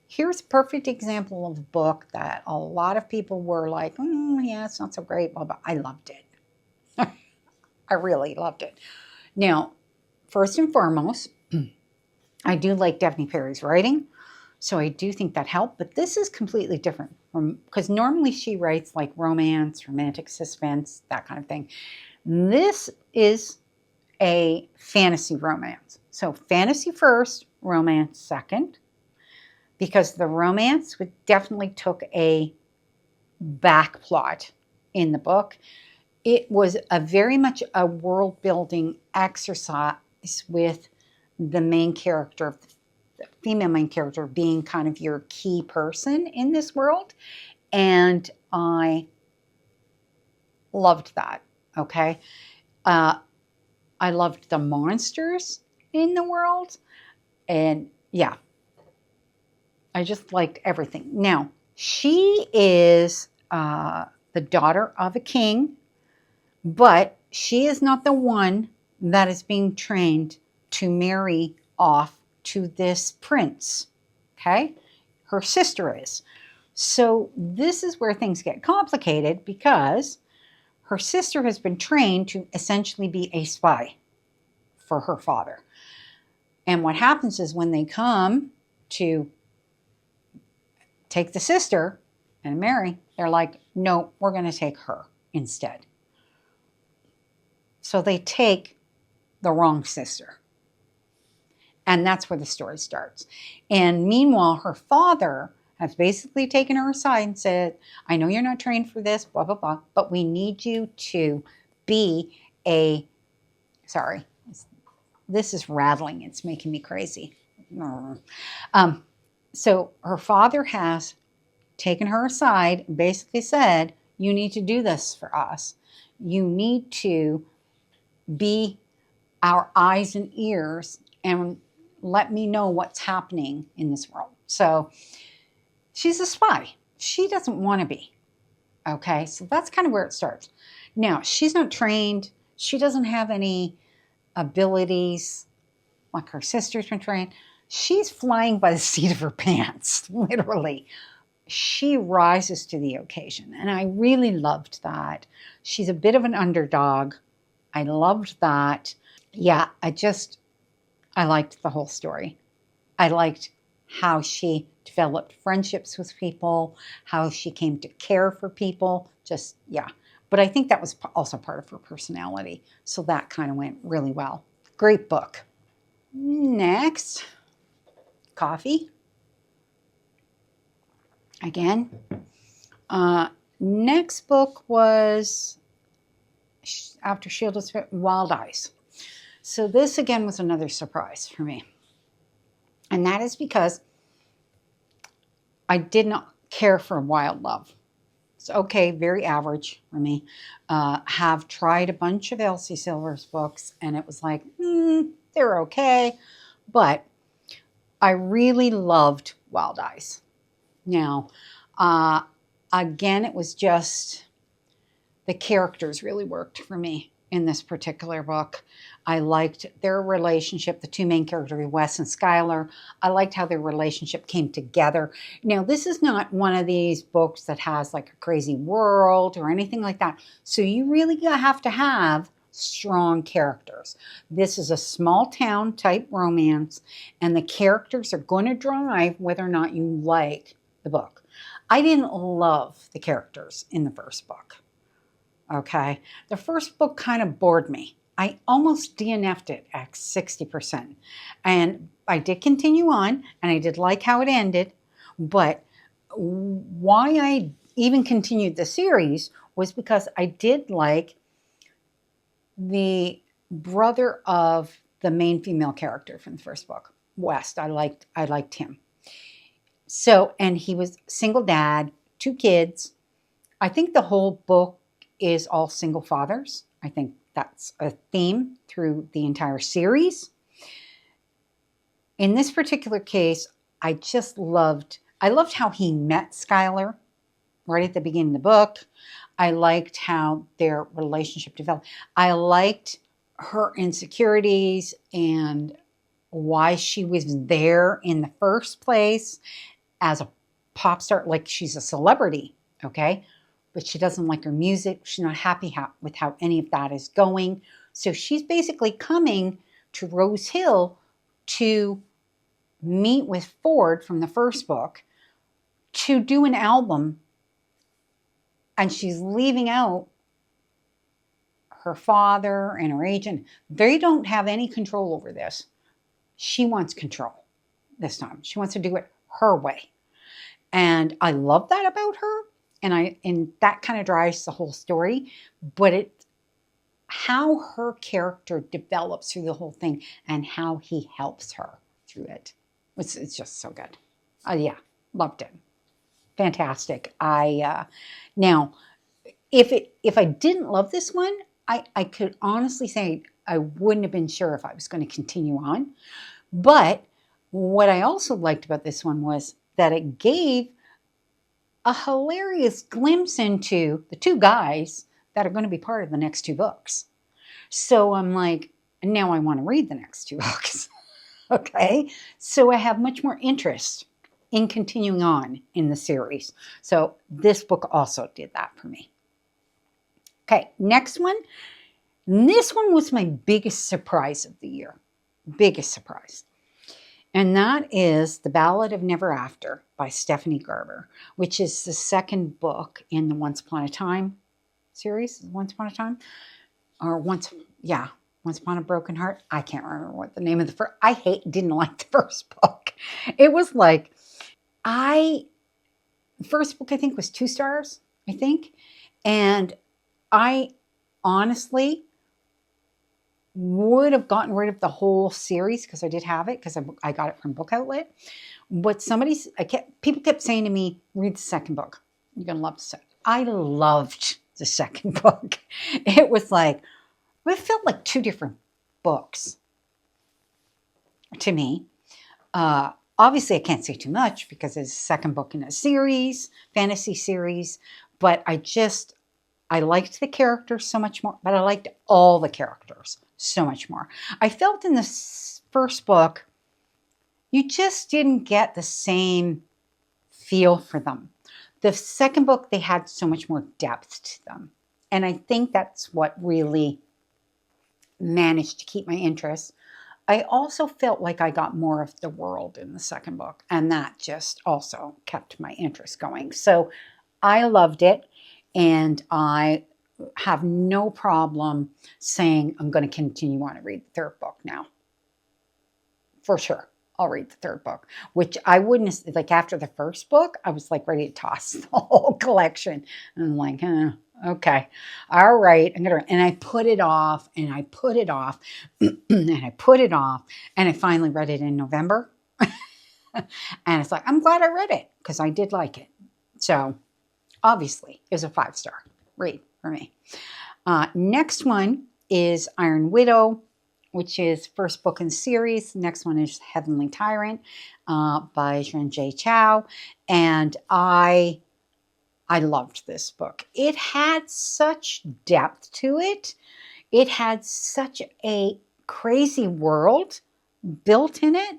A: here's a perfect example of a book that a lot of people were like, yeah, it's not so great. But I loved it. I really loved it. Now, first and foremost, I do like Devney Perry's writing. So I do think that helped. But this is completely different because normally she writes like romance, romantic suspense, that kind of thing. This is a fantasy romance. So fantasy first, romance second, because the romance definitely took a back plot in the book. It was very much a world building exercise with the main character, the female main character, being kind of your key person in this world. And I loved that. Okay. I loved the monsters in the world. And yeah, I just liked everything. Now, she is the daughter of a king, but she is not the one that is being trained to marry off to this prince. Okay? Her sister is. So this is where things get complicated because her sister has been trained to essentially be a spy for her father. And what happens is when they come to take the sister and marry, they're like, no, we're going to take her instead. So they take the wrong sister. And that's where the story starts. And meanwhile, her father has basically taken her aside and said, I know you're not trained for this, blah, blah, blah, but we need you to be sorry, this is rattling. It's making me crazy. So her father has taken her aside and basically said, you need to do this for us. You need to be our eyes and ears and let me know what's happening in this world. So she's a spy. She doesn't want to be. Okay, so that's kind of where it starts. Now, she's not trained. She doesn't have any abilities like her sister's been trained. She's flying by the seat of her pants, literally. She rises to the occasion, and I really loved that. She's a bit of an underdog. I loved that. Yeah, I liked the whole story. I liked how she developed friendships with people, how she came to care for people. Just, yeah. But I think that was also part of her personality. So that kind of went really well. Great book. Next, coffee. Again. Next book was after Shield of Spirit, Wild Eyes. So this again was another surprise for me. And that is because I did not care for Wild Love. It's okay, very average for me. Have tried a bunch of Elsie Silver's books and it was like, they're okay. But I really loved Wild Eyes. Now, again, it was just the characters really worked for me in this particular book. I liked their relationship, the two main characters, Wes and Skylar. I liked how their relationship came together. Now, this is not one of these books that has like a crazy world or anything like that. So you really have to have strong characters. This is a small town type romance, and the characters are going to drive whether or not you like the book. I didn't love the characters in the first book. Okay. The first book kind of bored me. I almost DNF'd it at 60%. And I did continue on, and I did like how it ended. But why I even continued the series was because I did like the brother of the main female character from the first book, West. I liked him. So, and he was single dad, 2 kids. I think the whole book is all single fathers. I think that's a theme through the entire series. In this particular case, I loved how he met Skylar right at the beginning of the book. I liked how their relationship developed. I liked her insecurities and why she was there in the first place as a pop star. Like, she's a celebrity, okay? But she doesn't like her music. She's not happy with how any of that is going. So she's basically coming to Rose Hill to meet with Ford from the first book to do an album, and she's leaving out her father and her agent. They don't have any control over this. She wants control this time. She wants to do it her way. And I love that about her. And that kind of drives the whole story. But how her character develops through the whole thing and how he helps her through it. It's just so good. Yeah, loved it. Fantastic. Now, if I didn't love this one, I could honestly say I wouldn't have been sure if I was going to continue on. But what I also liked about this one was that it gave a hilarious glimpse into the two guys that are going to be part of the next two books. So I'm like, now I want to read the next two books. Okay. So I have much more interest in continuing on in the series. So this book also did that for me. Okay, next one. This one was my biggest surprise of the year. Biggest surprise. And that is The Ballad of Never After by Stephanie Garber, which is the second book in the Once Upon a Time series. Once Upon a Time? Or Once Upon a Broken Heart. I can't remember what the name of the first. Didn't like the first book. It was like, the first book I think was 2 stars, I think. And I honestly would have gotten rid of the whole series because I did have it because I got it from Book Outlet. But people kept saying to me, read the second book. You're going to love the second. I loved the second book. It was like, it felt like 2 different books to me. Obviously, I can't say too much because it's a second book in a series, fantasy series. But I liked the characters so much more. But I liked all the characters so much more. I felt in the first book, you just didn't get the same feel for them. The second book, they had so much more depth to them. And I think that's what really managed to keep my interest. I also felt like I got more of the world in the second book, and that just also kept my interest going. So I loved it, and I have no problem saying I'm going to continue on to read the third book now. For sure, I'll read the third book, which I wouldn't, like after the first book, I was like ready to toss the whole collection. And I'm like, okay, all right. And I put it off and I put it off and I put it off. And I finally read it in November. And it's like, I'm glad I read it because I did like it. So obviously it was a 5-star read for me. Next one is Iron Widow, which is first book in the series. The next one is Heavenly Tyrant by Zhang Chao. And I loved this book. It had such depth to it. It had such a crazy world built in it.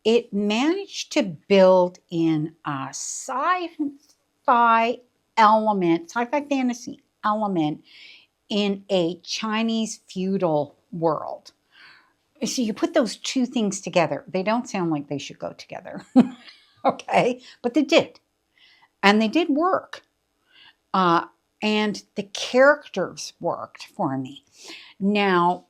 A: It managed to build in a sci-fi fantasy element in a Chinese feudal world. So you put those two things together. They don't sound like they should go together. Okay, but they did. And they did work. And the characters worked for me. Now,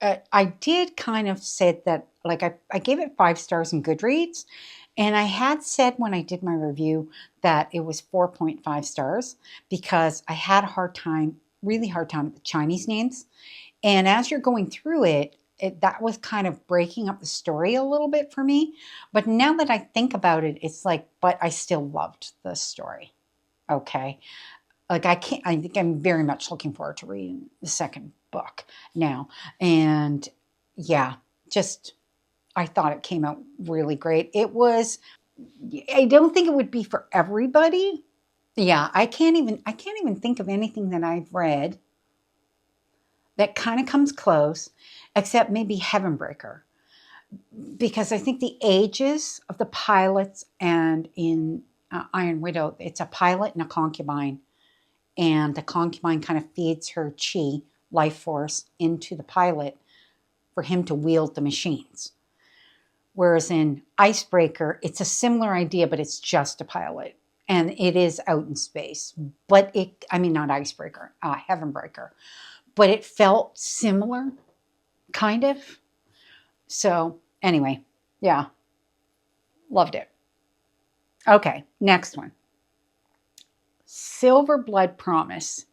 A: I did kind of said that, like I gave it 5 stars in Goodreads. And I had said when I did my review that it was 4.5 stars because I had really hard time with the Chinese names. And as you're going through it, that was kind of breaking up the story a little bit for me. But now that I think about it, it's like, but I still loved the story. Okay. Like I think I'm very much looking forward to reading the second book now. And yeah, I thought it came out really great. It was, I don't think it would be for everybody. Yeah, I can't even think of anything that I've read that kind of comes close, except maybe Heavenbreaker. Because I think the ages of the pilots, and in Iron Widow, it's a pilot and a concubine. And the concubine kind of feeds her chi, life force, into the pilot for him to wield the machines. Whereas in Icebreaker, it's a similar idea, but it's just a pilot. And it is out in space. But not Icebreaker, Heavenbreaker. But it felt similar, kind of. So, anyway, yeah. Loved it. Okay, next one. Silverblood Promise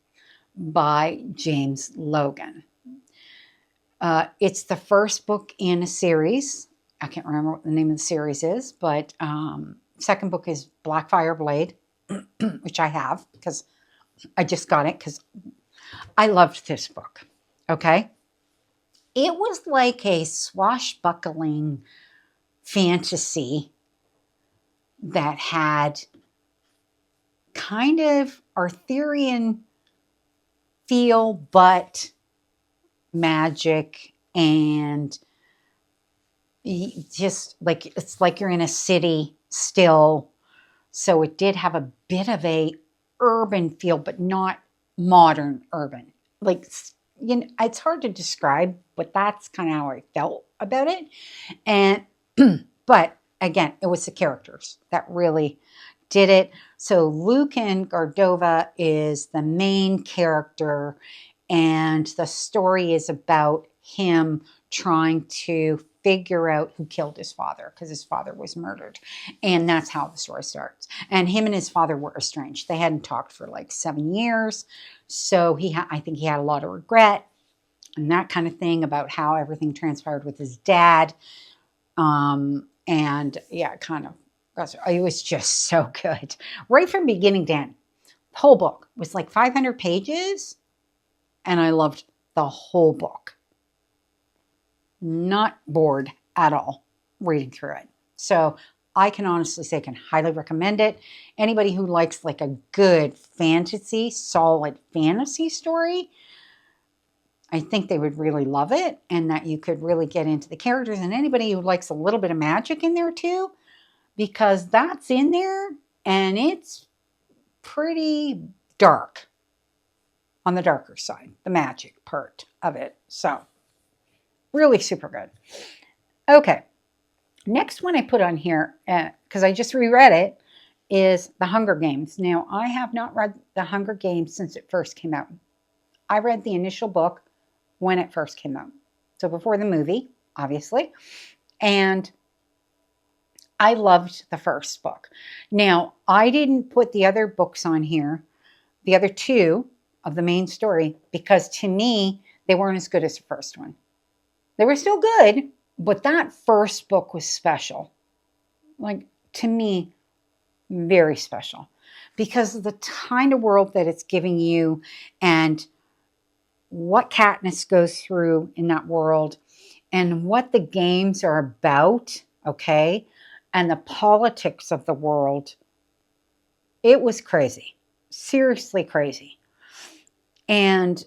A: by James Logan. It's the first book in a series. I can't remember what the name of the series is, but second book is Blackfire Blade, which I have because I just got it because I loved this book. Okay? It was like a swashbuckling fantasy that had kind of Arthurian feel, but magic, and just like it's like you're in a city still. So it did have a bit of a urban feel, but not modern urban. Like, it's hard to describe, but that's kind of how I felt about it. And but again, it was the characters that really did it. So Lucan Gardova is the main character, and the story is about him trying to figure out who killed his father, because his father was murdered. And that's how the story starts. And him and his father were estranged. They hadn't talked for like 7 years. So I think he had a lot of regret and that kind of thing about how everything transpired with his dad. And yeah, it was just so good. Right from beginning to end. The whole book was like 500 pages. And I loved the whole book. Not bored at all reading through it. So I can honestly say I can highly recommend it. Anybody who likes like a good fantasy, solid fantasy story, I think they would really love it, and that you could really get into the characters. And anybody who likes a little bit of magic in there too, because that's in there and it's pretty dark, on the darker side, the magic part of it. So really super good. Okay. Next one I put on here, because I just reread it, is The Hunger Games. Now, I have not read The Hunger Games since it first came out. I read the initial book when it first came out. So before the movie, obviously. And I loved the first book. Now, I didn't put the other books on here, the other two of the main story, because to me, they weren't as good as the first one. They were still good, but that first book was special. Like, to me, very special. Because of the kind of world that it's giving you and what Katniss goes through in that world and what the games are about, okay? And the politics of the world. It was crazy. Seriously crazy. And,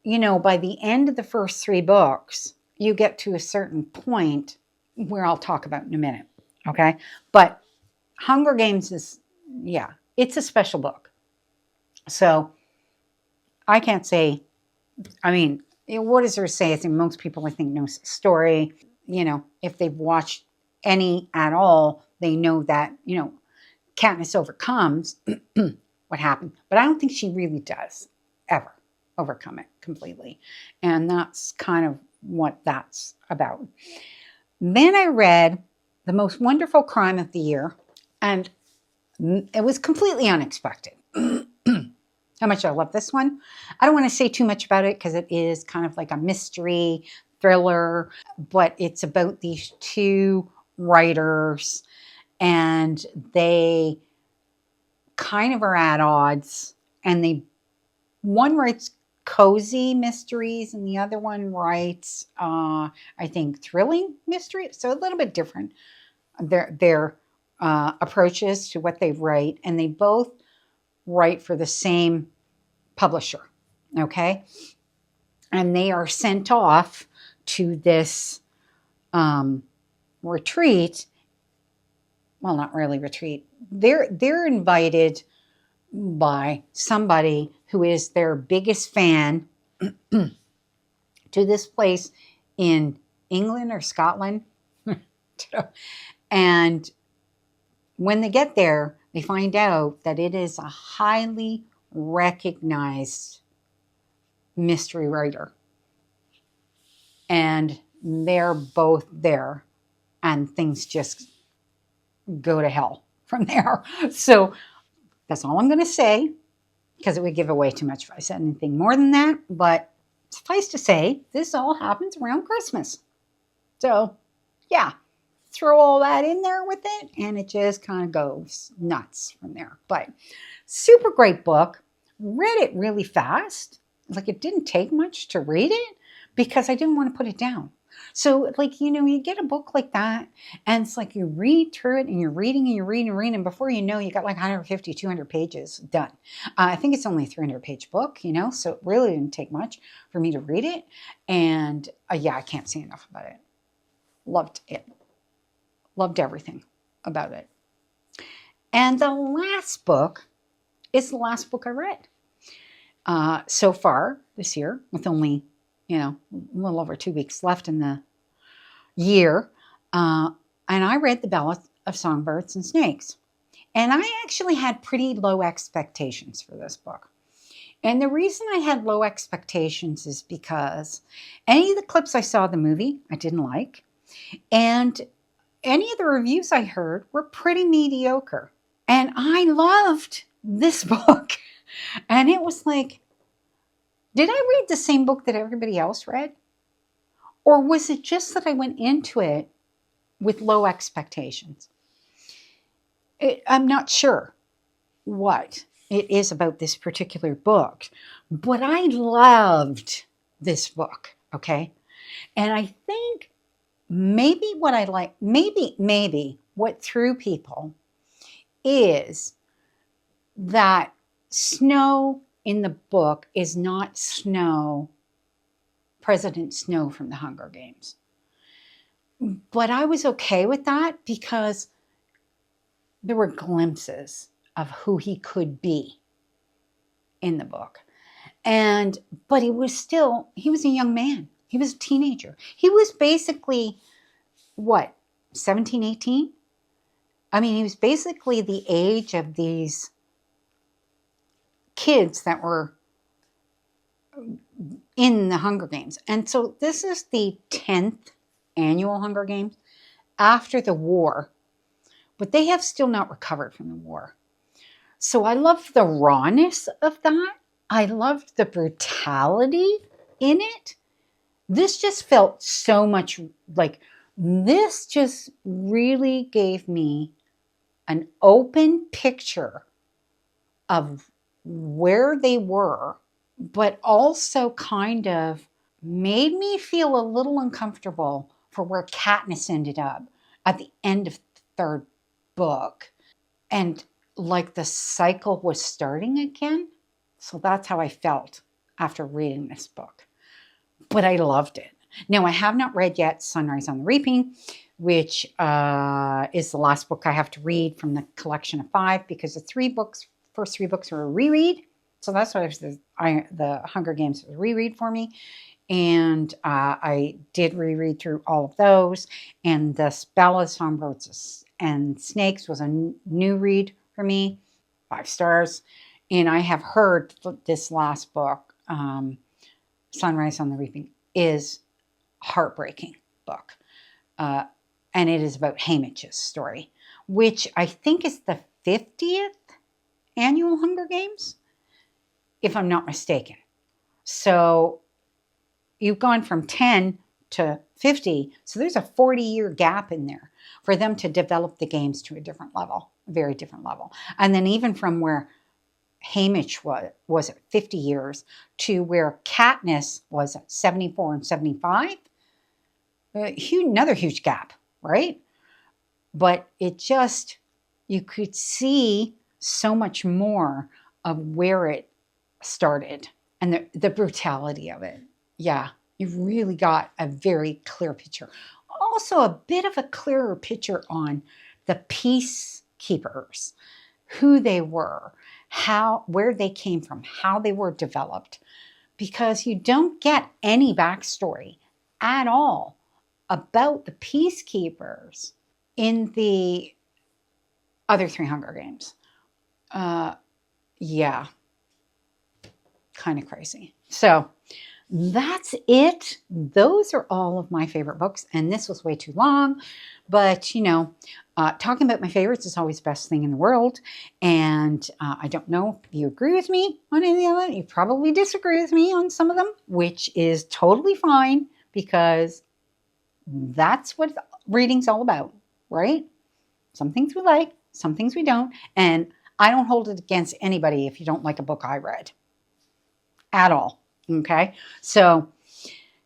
A: by the end of the first 3 books, you get to a certain point where I'll talk about in a minute, okay? But Hunger Games is, it's a special book. So I can't say, what is there to say? I think most people, know the story. If they've watched any at all, they know that, Katniss overcomes what happened. But I don't think she really does ever overcome it completely. And that's kind of what that's about. Then I read The Most Wonderful Crime of the Year, and it was completely unexpected. How much I love this one. I don't want to say too much about it because it is kind of like a mystery thriller, but it's about these 2 writers, and they kind of are at odds, and one writes cozy mysteries, and the other one writes, I think, thrilling mysteries. So a little bit different, their approaches to what they write, and they both write for the same publisher, okay? And they are sent off to this retreat. Well, not really retreat. They're invited by somebody who is their biggest fan to this place in England or Scotland. And when they get there, they find out that it is a highly recognized mystery writer. And they're both there, and things just go to hell from there. So that's all I'm going to say, because it would give away too much if I said anything more than that. But suffice to say, this all happens around Christmas. So, yeah, throw all that in there with it, and it just kind of goes nuts from there. But super great book. Read it really fast. Like, it didn't take much to read it because I didn't want to put it down. So, like, you get a book like that, and it's like you read through it, and you're reading, and you're reading, and reading, and before you know, you got like 150, 200 pages done. I think it's only a 300-page book, so it really didn't take much for me to read it. And yeah, I can't say enough about it. Loved it. Loved everything about it. And the last book is the last book I read so far this year, with only a little over 2 weeks left in the year. And I read The Ballad of Songbirds and Snakes. And I actually had pretty low expectations for this book. And the reason I had low expectations is because any of the clips I saw of the movie, I didn't like. And any of the reviews I heard were pretty mediocre. And I loved this book. And it was like, did I read the same book that everybody else read? Or was it just that I went into it with low expectations? I'm not sure what it is about this particular book, but I loved this book, okay? And I think maybe what I like, maybe what threw people is that Snow in the book is not President Snow from the Hunger Games. But I was okay with that because there were glimpses of who he could be in the book. But he was a young man. He was a teenager. He was basically, 17, 18? I mean, he was basically the age of these kids that were in the Hunger Games. And so this is the 10th annual Hunger Games after the war, but they have still not recovered from the war. So I loved the rawness of that. I loved the brutality in it. This just felt so much like, this just really gave me an open picture of where they were, but also kind of made me feel a little uncomfortable for where Katniss ended up at the end of the third book. And like the cycle was starting again. So that's how I felt after reading this book. But I loved it. Now, I have not read yet Sunrise on the Reaping, which is the last book I have to read from the collection of 5, because the first three books were a reread. So that's why the Hunger Games was a reread for me. And I did reread through all of those. And the Ballad of Songbirds and Snakes was a new read for me, 5 stars. And I have heard this last book, Sunrise on the Reaping, is heartbreaking book. And it is about Haymitch's story, which I think is the 50th annual Hunger Games, if I'm not mistaken. So you've gone from 10 to 50. So there's a 40-year gap in there for them to develop the games to a different level, a very different level. And then even from where Hamish was at 50 years to where Katniss was at 74 and 75. Another huge gap, right? But it just, you could see so much more of where it started and the brutality of it. Yeah, you really got a very clear picture. Also, a bit of a clearer picture on the peacekeepers, who they were, where they came from, how they were developed, because you don't get any backstory at all about the peacekeepers in the other 3 Hunger Games. Yeah, kind of crazy. So that's it. Those are all of my favorite books, and this was way too long, but you know, talking about my favorites is always the best thing in the world, and I don't know if you agree with me on any of them. You probably disagree with me on some of them, which is totally fine, because that's what reading's all about, right? Some things we like, some things we don't, and I don't hold it against anybody if you don't like a book I read at all. Okay, so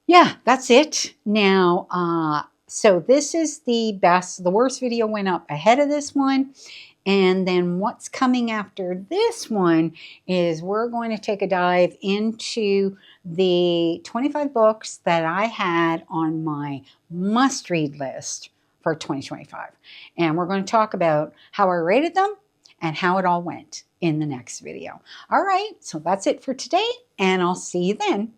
A: yeah, that's it. Now, so this is the worst video went up ahead of this one. And then what's coming after this one is we're going to take a dive into the 25 books that I had on my must-read list for 2025. And we're going to talk about how I rated them and how it all went in the next video. All right, so that's it for today, and I'll see you then.